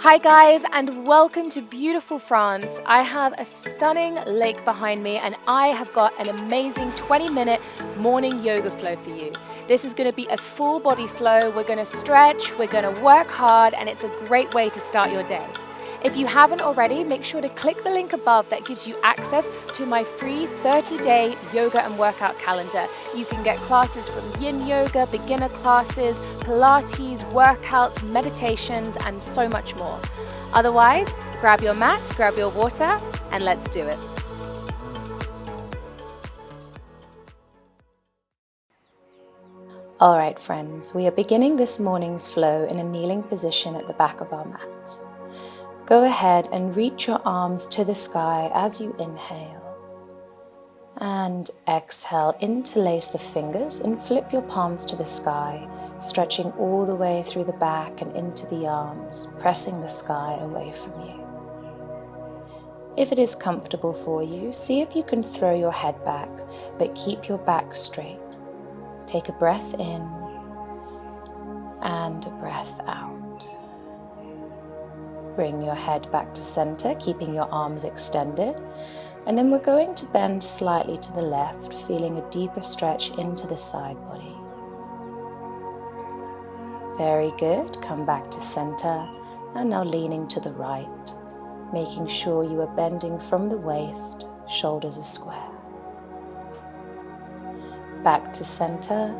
Hi guys, and welcome to beautiful France. I have a stunning lake behind me and I have got an amazing 20-minute morning yoga flow for you. This is going to be a full body flow. We're going to stretch, we're going to work hard, and it's a great way to start your day. If you haven't already, make sure to click the link above that gives you access to my free 30-day yoga and workout calendar. You can get classes from yin yoga, beginner classes, Pilates, workouts, meditations, and so much more. Otherwise, grab your mat, grab your water, and let's do it. All right, friends, we are beginning this morning's flow in a kneeling position at the back of our mats. Go ahead and reach your arms to the sky as you inhale. And exhale, interlace the fingers and flip your palms to the sky, stretching all the way through the back and into the arms, pressing the sky away from you. If it is comfortable for you, see if you can throw your head back, but keep your back straight. Take a breath in and a breath out. Bring your head back to center, keeping your arms extended. And then we're going to bend slightly to the left, feeling a deeper stretch into the side body. Very good. Come back to center and now leaning to the right, making sure you are bending from the waist, shoulders are square. Back to center.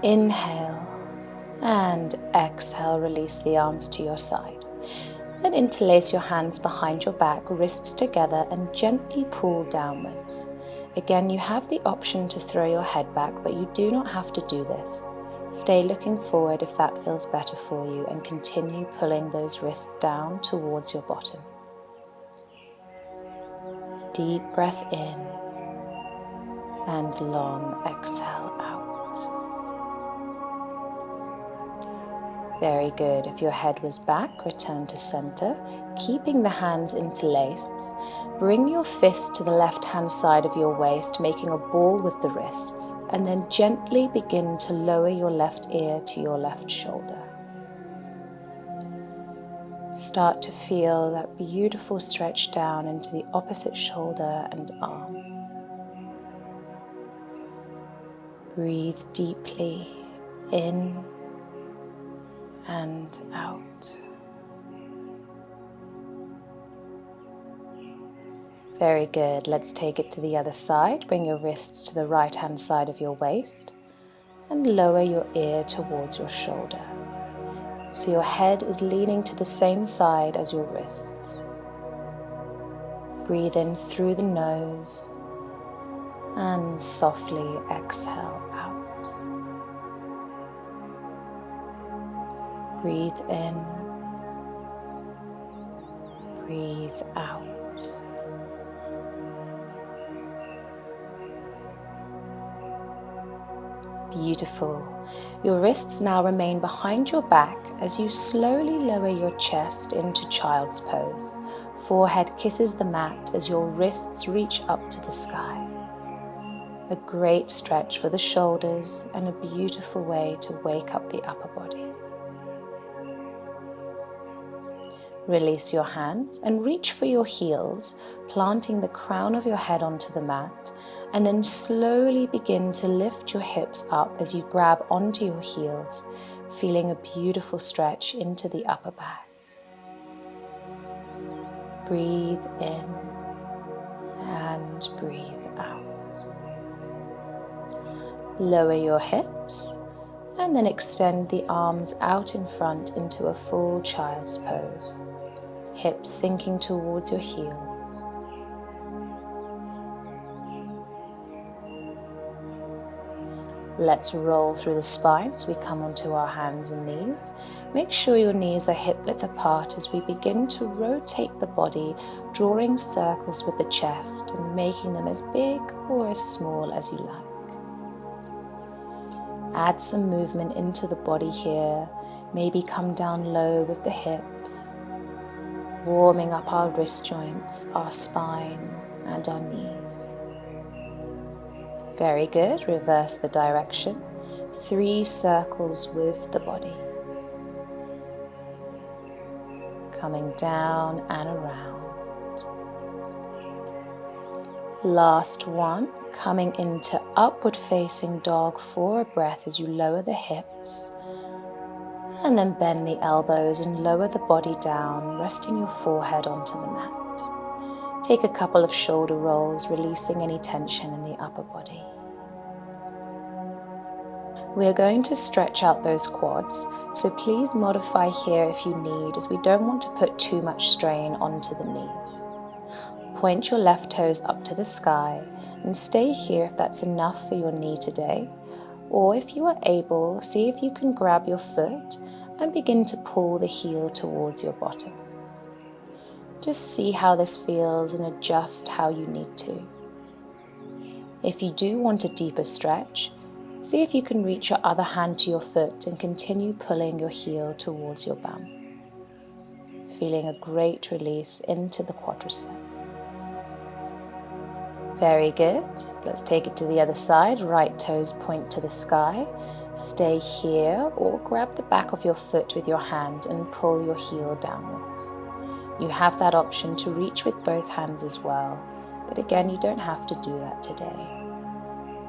Inhale and exhale, release the arms to your side. Then interlace your hands behind your back, wrists together, and gently pull downwards. Again, you have the option to throw your head back, but you do not have to do this. Stay looking forward if that feels better for you, and continue pulling those wrists down towards your bottom. Deep breath in and long exhale out. Very good. If your head was back, return to center, keeping the hands interlaced. Bring your fist to the left-hand side of your waist, making a ball with the wrists, and then gently begin to lower your left ear to your left shoulder. Start to feel that beautiful stretch down into the opposite shoulder and arm. Breathe deeply in and out. Very good. Let's take it to the other side. Bring your wrists to the right hand side of your waist and lower your ear towards your shoulder. So your head is leaning to the same side as your wrists. Breathe in through the nose and softly exhale out. Breathe in, breathe out. Beautiful. Your wrists now remain behind your back as you slowly lower your chest into child's pose. Forehead kisses the mat as your wrists reach up to the sky. A great stretch for the shoulders and a beautiful way to wake up the upper body. Release your hands and reach for your heels, planting the crown of your head onto the mat, and then slowly begin to lift your hips up as you grab onto your heels, feeling a beautiful stretch into the upper back. Breathe in and breathe out. Lower your hips and then extend the arms out in front into a full child's pose. Hips sinking towards your heels. Let's roll through the spine as we come onto our hands and knees. Make sure your knees are hip width apart as we begin to rotate the body, drawing circles with the chest and making them as big or as small as you like. Add some movement into the body here. Maybe come down low with the hips, warming up our wrist joints, our spine, and our knees. Very good. Reverse the direction. 3 circles with the body. coming down and around. Last one, coming into upward facing dog for a breath as you lower the hips. And then bend the elbows and lower the body down, resting your forehead onto the mat. Take a couple of shoulder rolls, releasing any tension in the upper body. We are going to stretch out those quads, so please modify here if you need, as we don't want to put too much strain onto the knees. Point your left toes up to the sky and stay here if that's enough for your knee today. Or if you are able, see if you can grab your foot and begin to pull the heel towards your bottom. Just see how this feels and adjust how you need to. If you do want a deeper stretch, see if you can reach your other hand to your foot and continue pulling your heel towards your bum. Feeling a great release into the quadricep. Very good. Let's take it to the other side. Right toes point to the sky. Stay here or grab the back of your foot with your hand and pull your heel downwards. You have that option to reach with both hands as well, but again, you don't have to do that today.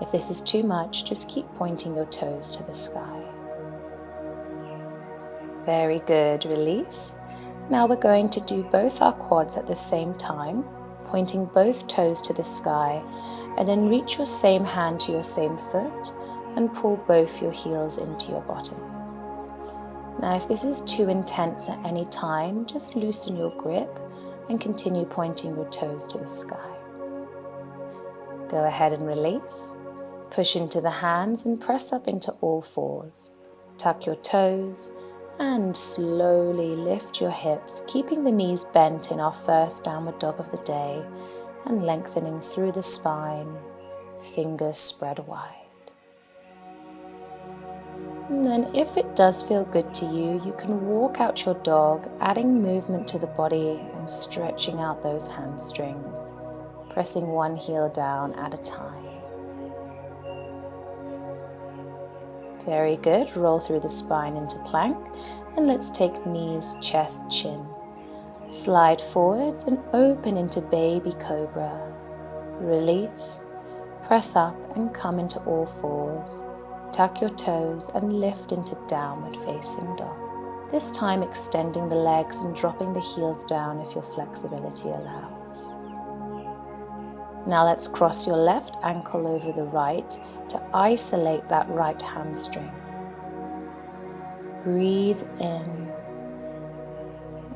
If this is too much, just keep pointing your toes to the sky. Very good. Release. Now we're going to do both our quads at the same time, pointing both toes to the sky, and then reach your same hand to your same foot and pull both your heels into your bottom. Now if this is too intense at any time, just loosen your grip and continue pointing your toes to the sky. Go ahead and release. Push into the hands and press up into all fours. Tuck your toes and slowly lift your hips, keeping the knees bent in our first downward dog of the day and lengthening through the spine, fingers spread wide. And then if it does feel good to you, you can walk out your dog, adding movement to the body and stretching out those hamstrings, pressing one heel down at a time. Very good. Roll through the spine into plank, and let's take knees, chest, chin. Slide forwards and open into baby cobra. Release, press up and come into all fours. Tuck your toes and lift into downward facing dog. This time extending the legs and dropping the heels down if your flexibility allows. Now let's cross your left ankle over the right to isolate that right hamstring. Breathe in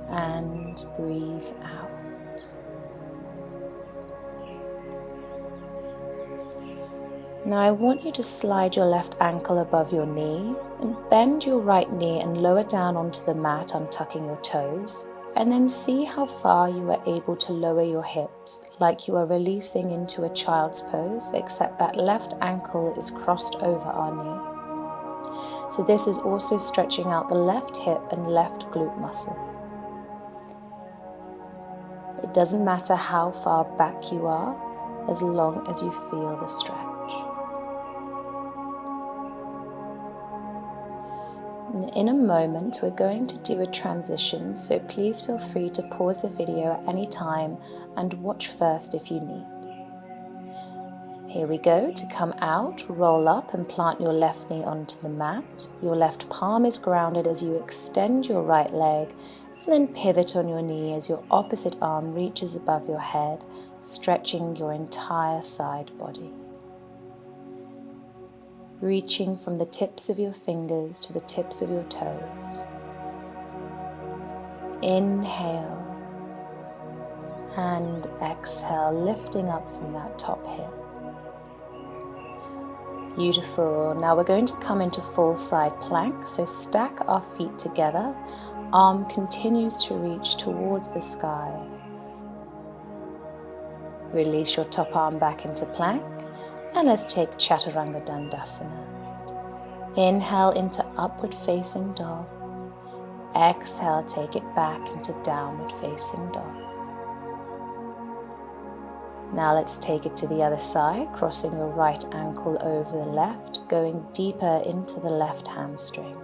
and breathe out. Now I want you to slide your left ankle above your knee and bend your right knee and lower down onto the mat, untucking your toes. And then see how far you are able to lower your hips, like you are releasing into a child's pose, except that left ankle is crossed over our knee. So this is also stretching out the left hip and left glute muscle. It doesn't matter how far back you are, as long as you feel the stretch. In a moment, we're going to do a transition, so please feel free to pause the video at any time and watch first if you need. Here we go. To come out, roll up and plant your left knee onto the mat. Your left palm is grounded as you extend your right leg, and then pivot on your knee as your opposite arm reaches above your head, stretching your entire side body. Reaching from the tips of your fingers to the tips of your toes. Inhale and exhale, lifting up from that top hip. Beautiful. Now we're going to come into full side plank, so stack our feet together. Arm continues to reach towards the sky. Release your top arm back into plank. And let's take Chaturanga Dandasana. Inhale into upward facing dog. Exhale, take it back into downward facing dog. Now let's take it to the other side, crossing your right ankle over the left, going deeper into the left hamstring.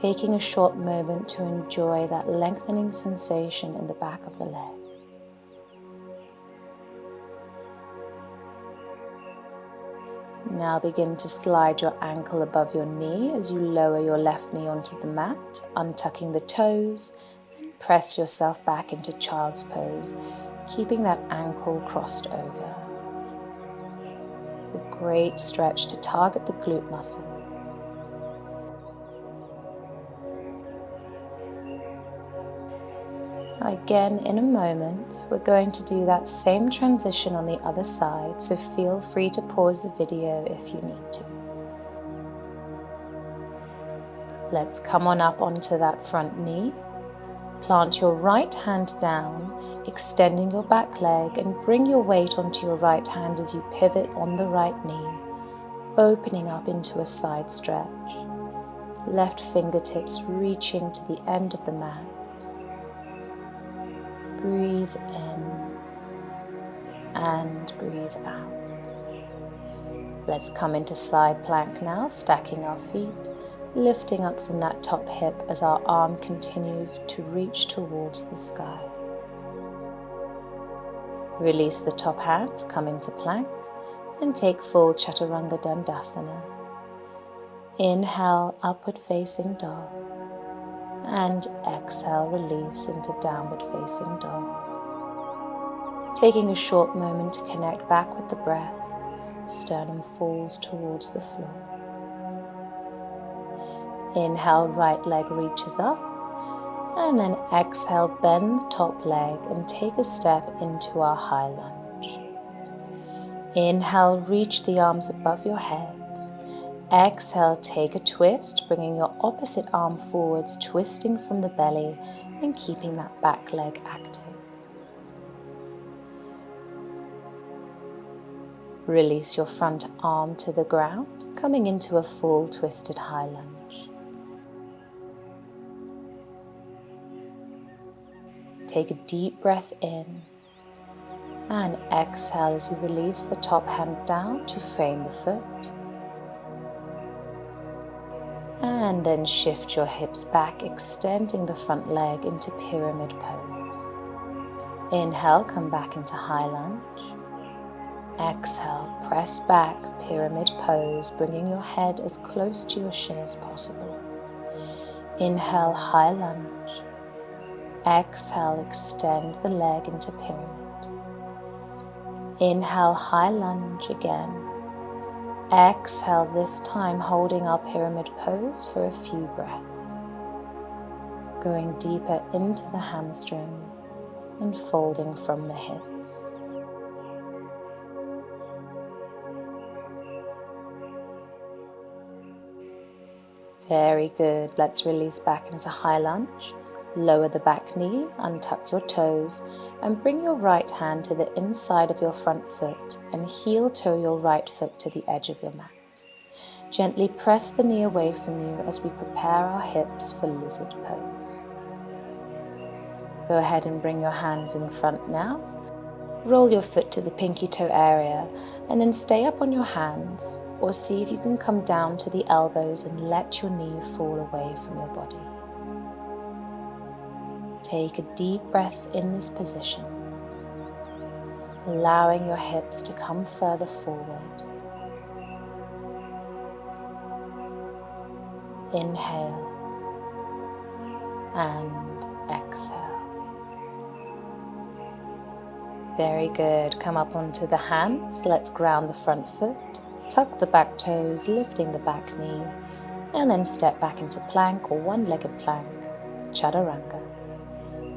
taking a short moment to enjoy that lengthening sensation in the back of the leg. Now begin to slide your ankle above your knee as you lower your left knee onto the mat, untucking the toes, and press yourself back into child's pose, keeping that ankle crossed over. A great stretch to target the glute muscle. Again, in a moment, we're going to do that same transition on the other side, so feel free to pause the video if you need to. Let's come on up onto that front knee. Plant your right hand down, extending your back leg, and bring your weight onto your right hand as you pivot on the right knee, opening up into a side stretch. Left fingertips reaching to the end of the mat. Breathe in and breathe out. Let's come into side plank now, stacking our feet, lifting up from that top hip as our arm continues to reach towards the sky. Release the top hand, come into plank, and take full Chaturanga Dandasana. Inhale, upward facing dog. And exhale, release into downward facing dog. Taking a short moment to connect back with the breath, sternum falls towards the floor. Inhale, right leg reaches up, and then exhale, bend the top leg and take a step into our high lunge. Inhale, reach the arms above your head. Exhale, take a twist, bringing your opposite arm forwards, twisting from the belly and keeping that back leg active. Release your front arm to the ground, coming into a full twisted high lunge. Take a deep breath in and exhale as you release the top hand down to frame the foot. And then shift your hips back, extending the front leg into pyramid pose. Inhale, come back into high lunge. Exhale, press back, pyramid pose, bringing your head as close to your shin as possible. Inhale, high lunge. Exhale, extend the leg into pyramid. Inhale, high lunge again. Exhale, this time holding our pyramid pose for a few breaths. Going deeper into the hamstring and folding from the hips. Very good. Let's release back into high lunge. Lower the back knee, untuck your toes, and bring your right hand to the inside of your front foot and heel toe your right foot to the edge of your mat. Gently press the knee away from you as we prepare our hips for lizard pose. Go ahead and bring your hands in front now. Roll your foot to the pinky toe area and then stay up on your hands, or see if you can come down to the elbows and let your knee fall away from your body. Take a deep breath in this position, allowing your hips to come further forward. Inhale and exhale. Very good. Come up onto the hands. Let's ground the front foot, tuck the back toes, lifting the back knee, and then step back into plank or one-legged plank, Chaturanga.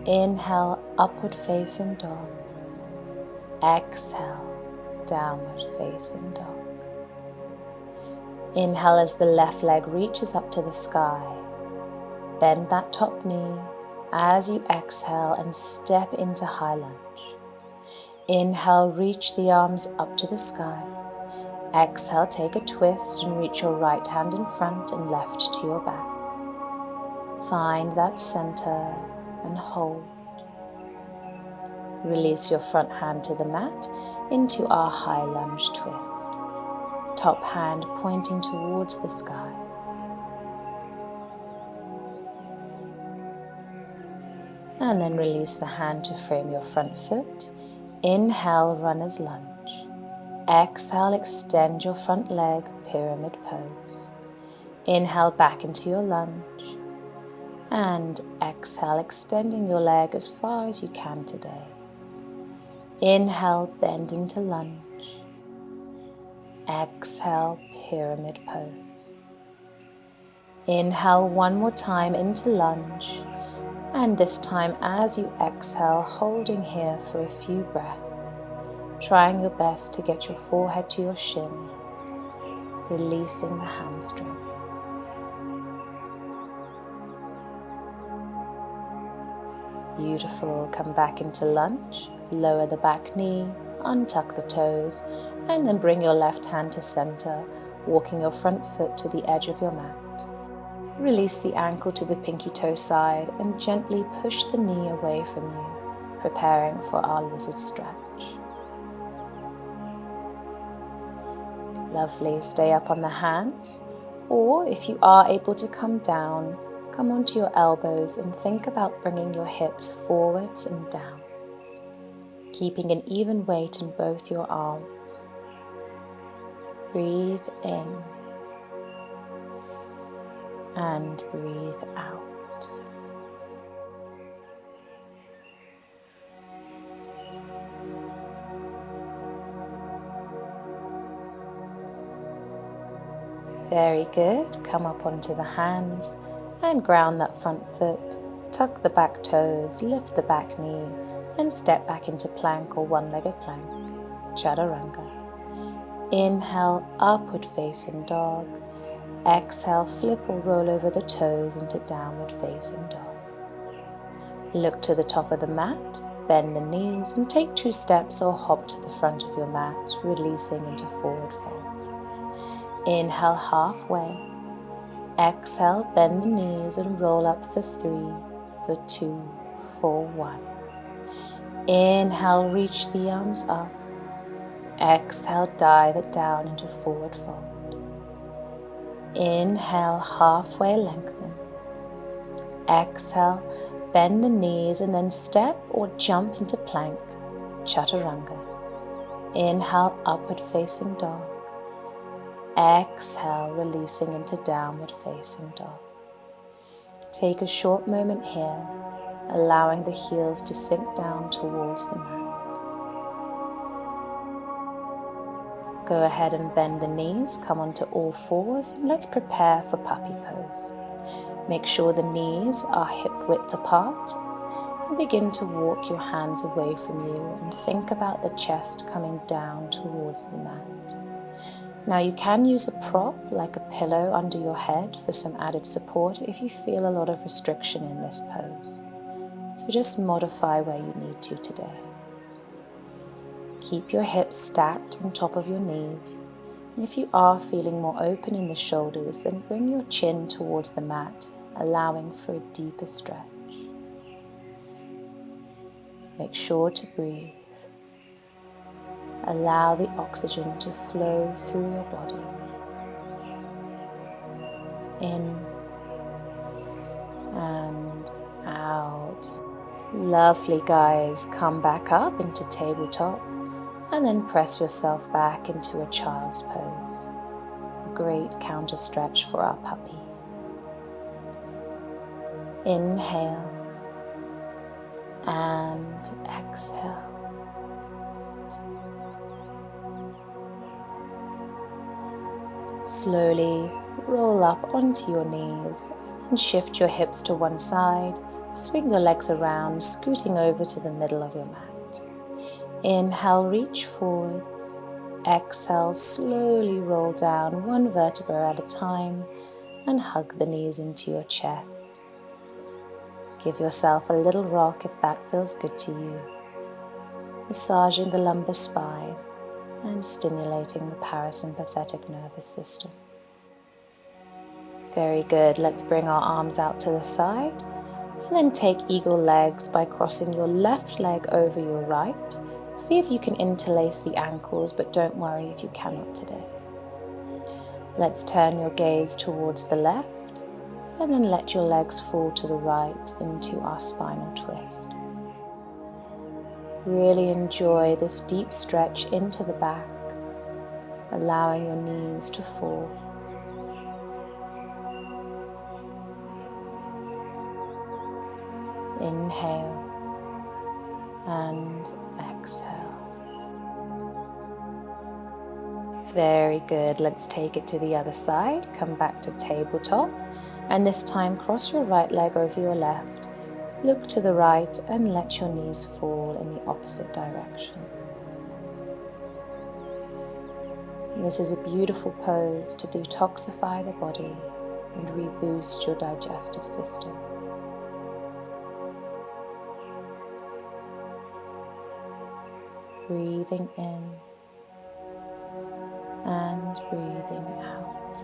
Inhale, upward facing dog. Exhale, downward facing dog. Inhale as the left leg reaches up to the sky. Bend that top knee as you exhale and step into high lunge. Inhale, reach the arms up to the sky. Exhale, take a twist and reach your right hand in front and left to your back. Find that center and hold. Release your front hand to the mat into our high lunge twist. Top hand pointing towards the sky. And then release the hand to frame your front foot. Inhale, runner's lunge. Exhale, extend your front leg, pyramid pose. Inhale back into your lunge. And exhale, extending your leg as far as you can today. Inhale, bend into lunge. Exhale, pyramid pose. Inhale one more time into lunge. And this time as you exhale, holding here for a few breaths, trying your best to get your forehead to your shin, releasing the hamstring. Beautiful. Come back into lunge, lower the back knee, untuck the toes, and then bring your left hand to center, walking your front foot to the edge of your mat. Release the ankle to the pinky toe side and gently push the knee away from you, preparing for our lizard stretch. Lovely. Stay up on the hands, or if you are able to come down, come onto your elbows and think about bringing your hips forwards and down, keeping an even weight in both your arms. Breathe in and breathe out. Very good. Come up onto the hands and ground that front foot. Tuck the back toes, lift the back knee, and step back into plank or one-legged plank, chaturanga. Inhale, upward facing dog. Exhale, flip or roll over the toes into downward facing dog. Look to the top of the mat, bend the knees, and take 2 steps or hop to the front of your mat, releasing into forward fold. Inhale halfway. Exhale, bend the knees and roll up for 3, for 2, for 1. Inhale, reach the arms up. Exhale, dive it down into forward fold. Inhale, halfway lengthen. Exhale, bend the knees and then step or jump into plank, chaturanga. Inhale, upward facing dog. Exhale, releasing into downward facing dog. Take a short moment here, allowing the heels to sink down towards the mat. Go ahead and bend the knees, come onto all fours, and let's prepare for puppy pose. Make sure the knees are hip width apart, and begin to walk your hands away from you and think about the chest coming down towards the mat. Now you can use a prop like a pillow under your head for some added support if you feel a lot of restriction in this pose. So just modify where you need to today. Keep your hips stacked on top of your knees, and if you are feeling more open in the shoulders, then bring your chin towards the mat, allowing for a deeper stretch. Make sure to breathe. Allow the oxygen to flow through your body. In and out. Lovely, guys. Come back up into tabletop and then press yourself back into a child's pose. A great counter stretch for our puppy. Inhale and exhale. Slowly roll up onto your knees and shift your hips to one side. Swing your legs around, scooting over to the middle of your mat. Inhale, reach forwards. Exhale, slowly roll down one vertebra at a time and hug the knees into your chest. Give yourself a little rock if that feels good to you. Massaging the lumbar spine and stimulating the parasympathetic nervous system. Very good. Let's bring our arms out to the side and then take eagle legs by crossing your left leg over your right. See if you can interlace the ankles, but don't worry if you cannot today. Let's turn your gaze towards the left And then let your legs fall to the right into our spinal twist. Really enjoy this deep stretch into the back, allowing your knees to fall. Inhale and exhale. Very good. Let's take it to the other side. Come back to tabletop, and this time cross your right leg over your left. Look to the right and let your knees fall in the opposite direction. This is a beautiful pose to detoxify the body and reboost your digestive system. Breathing in and breathing out.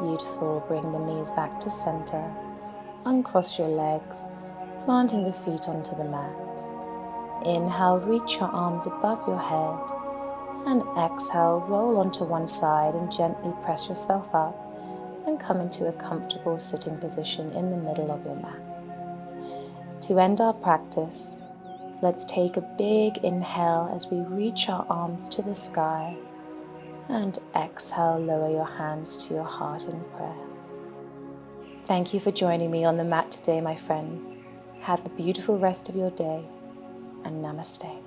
Beautiful. Bring the knees back to center. Uncross your legs, planting the feet onto the mat. Inhale, reach your arms above your head. And exhale, roll onto one side and gently press yourself up and come into a comfortable sitting position in the middle of your mat. To end our practice, let's take a big inhale as we reach our arms to the sky, and exhale, lower your hands to your heart in prayer. Thank you for joining me on the mat today, my friends. Have a beautiful rest of your day, and namaste.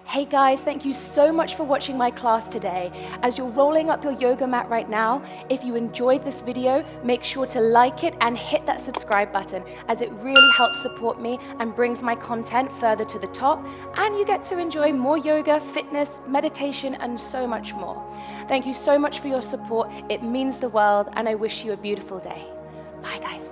Hey guys, thank you so much for watching my class today. As you're rolling up your yoga mat right now, if you enjoyed this video, make sure to like it and hit that subscribe button, as it really helps support me and brings my content further to the top, and you get to enjoy more yoga, fitness, meditation, and so much more. Thank you so much for your support. It means the world, and I wish you a beautiful day. Bye guys.